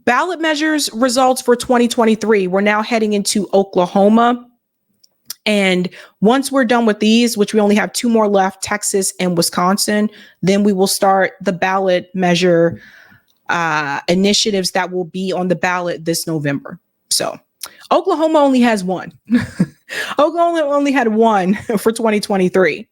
Ballot measures results for 2023. We're now heading into Oklahoma. And once we're done with these, which we only have 2 more left, Texas and Wisconsin, then we will start the ballot measure initiatives that will be on the ballot this November. So Oklahoma only has 1. Oklahoma only had 1 for 2023.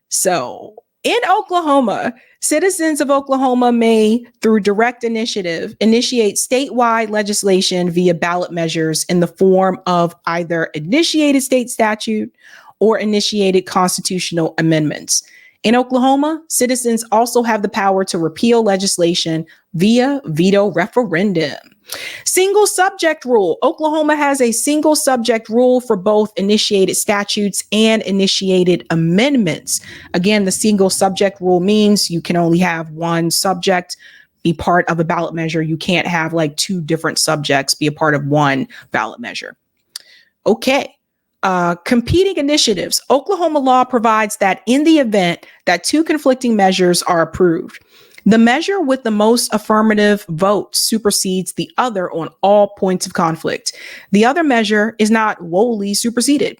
So in Oklahoma, citizens of Oklahoma may, through direct initiative, initiate statewide legislation via ballot measures in the form of either initiated state statute or initiated constitutional amendments. In Oklahoma, citizens also have the power to repeal legislation via veto referendum. Single subject rule. Oklahoma has a single subject rule for both initiated statutes and initiated amendments. Again, the single subject rule means you can only have one subject be part of a ballot measure. You can't have like 2 different subjects be a part of one ballot measure. Okay. Competing initiatives. Oklahoma law provides that in the event that 2 conflicting measures are approved, the measure with the most affirmative votes supersedes the other on all points of conflict. The other measure is not wholly superseded.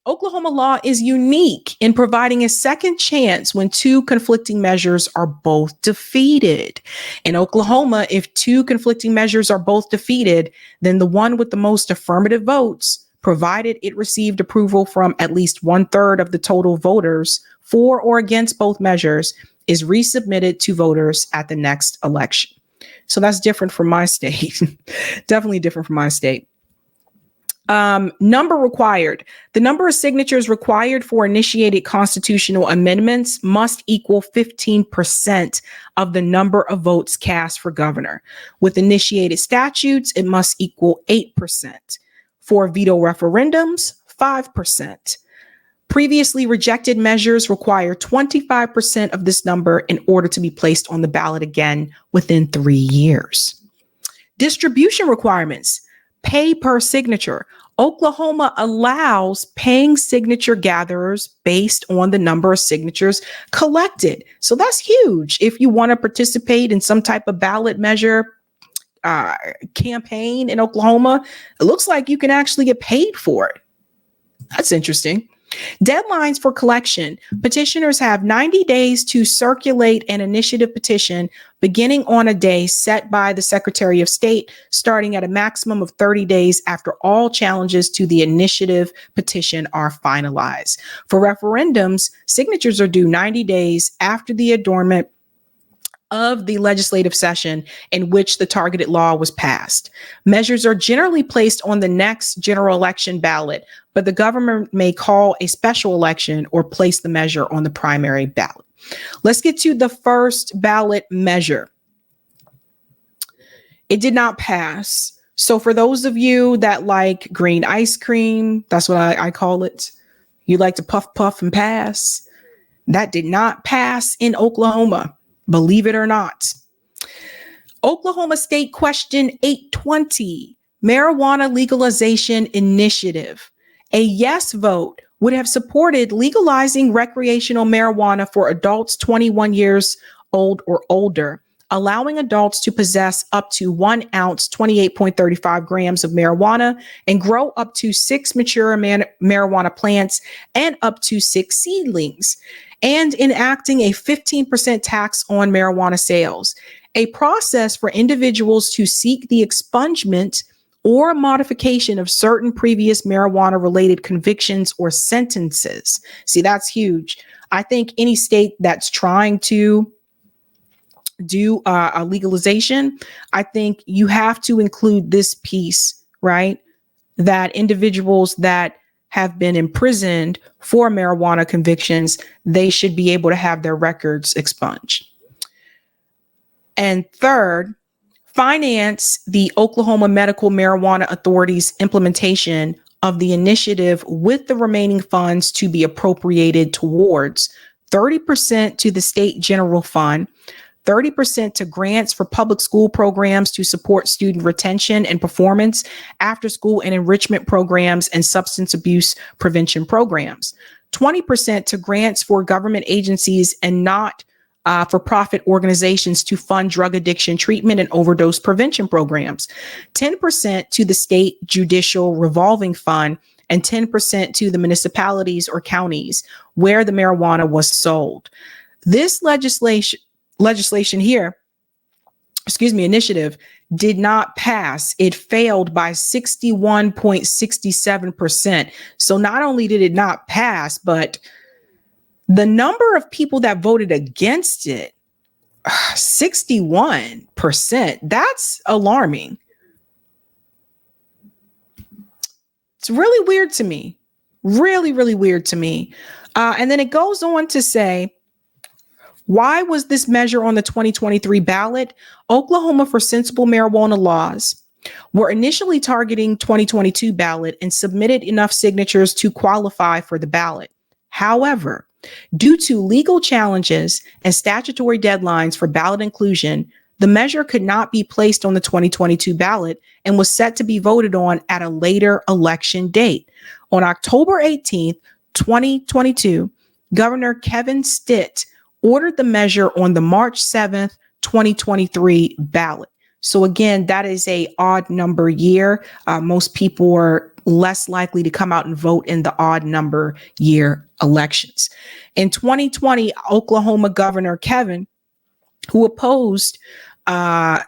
Oklahoma law is unique in providing a second chance when 2 conflicting measures are both defeated. In Oklahoma, if 2 conflicting measures are both defeated, then the one with the most affirmative votes, provided it received approval from at least 1/3 of the total voters for or against both measures, is resubmitted to voters at the next election. So that's different from my state. Definitely different from my state. Number required. The number of signatures required for initiated constitutional amendments must equal 15% of the number of votes cast for governor. With initiated statutes, it must equal 8%. For veto referendums, 5%. Previously rejected measures require 25% of this number in order to be placed on the ballot again within 3 years. Distribution requirements. Pay per signature. Oklahoma allows paying signature gatherers based on the number of signatures collected. So that's huge. If you want to participate in some type of ballot measure campaign in Oklahoma, it looks like you can actually get paid for it. That's interesting. Deadlines for collection. Petitioners have 90 days to circulate an initiative petition beginning on a day set by the Secretary of State, starting at a maximum of 30 days after all challenges to the initiative petition are finalized. For referendums, signatures are due 90 days after the adjournment of the legislative session in which the targeted law was passed. Measures are generally placed on the next general election ballot, but the government may call a special election or place the measure on the primary ballot. Let's get to the first ballot measure. It did not pass. So for those of you that like green ice cream, that's what I call it. You like to puff and pass. That did not pass in Oklahoma. Believe it or not. Oklahoma State Question 820, Marijuana Legalization Initiative. A yes vote would have supported legalizing recreational marijuana for adults 21 years old or older, allowing adults to possess up to 1 ounce, 28.35 grams of marijuana, and grow up to 6 mature marijuana plants and up to 6 seedlings, and enacting a 15% tax on marijuana sales, a process for individuals to seek the expungement or modification of certain previous marijuana-related convictions or sentences. See, that's huge. I think any state that's trying to do a legalization, I think you have to include this piece, right? That individuals that have been imprisoned for marijuana convictions, they should be able to have their records expunged. And third, finance the Oklahoma Medical Marijuana Authority's implementation of the initiative with the remaining funds to be appropriated towards 30% to the state general fund, 30% to grants for public school programs to support student retention and performance, after school and enrichment programs, and substance abuse prevention programs, 20% to grants for government agencies and not for-profit organizations to fund drug addiction treatment and overdose prevention programs, 10% to the state judicial revolving fund, and 10% to the municipalities or counties where the marijuana was sold. This legislation here, initiative did not pass. It failed by 61.67%. So not only did it not pass, but the number of people that voted against it, 61%, that's alarming. It's really weird to me. Really, really weird to me. And then it goes on to say, why was this measure on the 2023 ballot? Oklahoma for Sensible Marijuana Laws were initially targeting 2022 ballot and submitted enough signatures to qualify for the ballot. However, due to legal challenges and statutory deadlines for ballot inclusion, the measure could not be placed on the 2022 ballot and was set to be voted on at a later election date. On October 18th, 2022, Governor Kevin Stitt ordered the measure on the March 7th, 2023 ballot. So again, that is a odd number year. Most people are less likely to come out and vote in the odd number year elections. In 2020, Oklahoma Governor Kevin, who opposed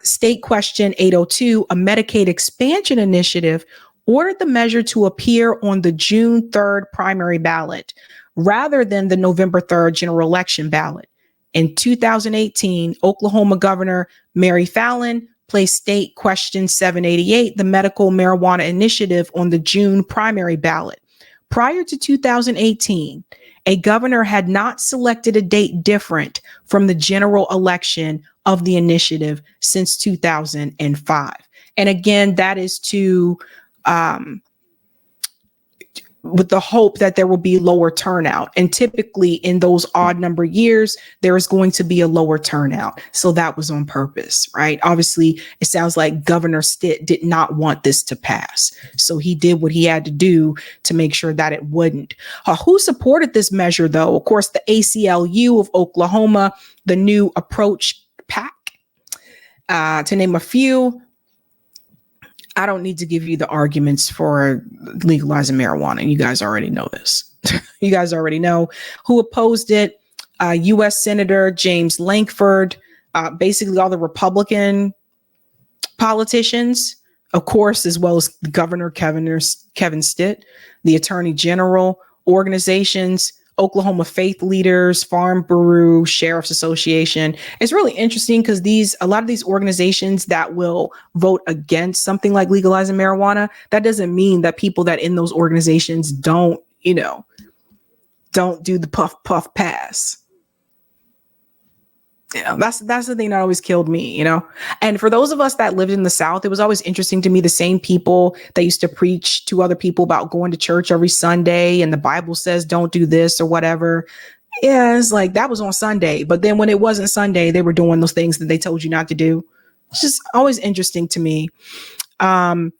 State Question 802, a Medicaid expansion initiative, ordered the measure to appear on the June 3rd primary ballot rather than the November 3rd general election ballot. In 2018, Oklahoma Governor Mary Fallin placed State Question 788, the medical marijuana initiative, on the June primary ballot. Prior to 2018, a governor had not selected a date different from the general election of the initiative since 2005. And again, that is to with the hope that there will be lower turnout. And typically in those odd number years, there is going to be a lower turnout. So that was on purpose, right? Obviously, it sounds like Governor Stitt did not want this to pass. So he did what he had to do to make sure that it wouldn't. Who supported this measure, though? Of course, the ACLU of Oklahoma, the New Approach PAC, to name a few. I don't need to give you the arguments for legalizing marijuana. You guys already know this. You guys already know who opposed it. U.S. Senator James Lankford, basically all the Republican politicians, of course, as well as Governor Kevin Stitt, the Attorney General, organizations, Oklahoma faith leaders, Farm Bureau, Sheriff's Association. It's really interesting because a lot of these organizations that will vote against something like legalizing marijuana, that doesn't mean that people that in those organizations don't do the puff, puff, pass. Yeah, that's the thing that always killed me, And for those of us that lived in the South, it was always interesting to me, the same people that used to preach to other people about going to church every Sunday and the Bible says don't do this or whatever. Yeah, it's like that was on Sunday. But then when it wasn't Sunday, they were doing those things that they told you not to do. It's just always interesting to me. And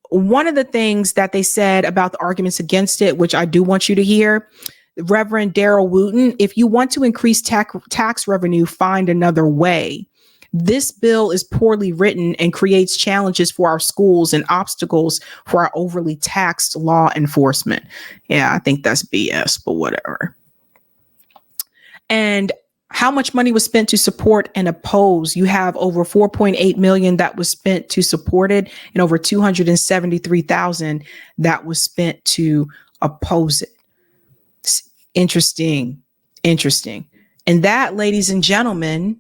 one of the things that they said about the arguments against it, which I do want you to hear, Reverend Darrell Wooten, if you want to increase tax revenue, find another way. This bill is poorly written and creates challenges for our schools and obstacles for our overly taxed law enforcement. Yeah, I think that's BS, but whatever. And how much money was spent to support and oppose? You have over $4.8 million that was spent to support it and over $273,000 that was spent to oppose it. Interesting. And that, ladies and gentlemen,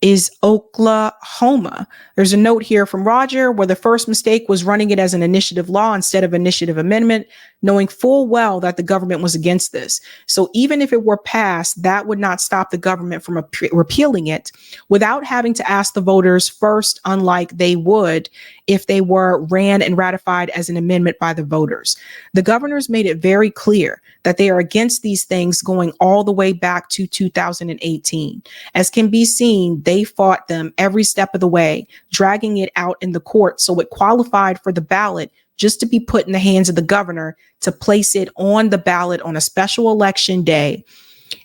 is Oklahoma. There's a note here from Roger where the first mistake was running it as an initiative law instead of initiative amendment, knowing full well that the government was against this. So even if it were passed, that would not stop the government from repealing it without having to ask the voters first, unlike they would if they were ran and ratified as an amendment by the voters. The governors made it very clear that they are against these things going all the way back to 2018. As can be seen, they fought them every step of the way, dragging it out in the court so it qualified for the ballot just to be put in the hands of the governor to place it on the ballot on a special election day.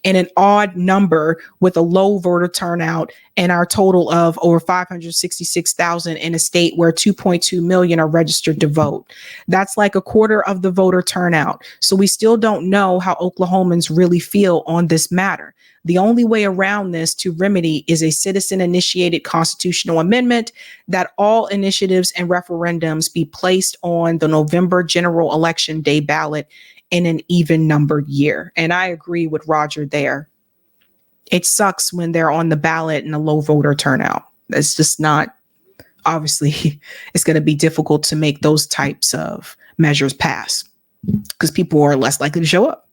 and an odd number with a low voter turnout, and our total of over 566,000 in a state where 2.2 million are registered to vote. That's like a quarter of the voter turnout. So we still don't know how Oklahomans really feel on this matter. The only way around this to remedy is a citizen-initiated constitutional amendment that all initiatives and referendums be placed on the November general election day ballot in an even numbered year. And I agree with Roger there. It sucks when they're on the ballot and a low voter turnout. It's just not, obviously, it's going to be difficult to make those types of measures pass because people are less likely to show up.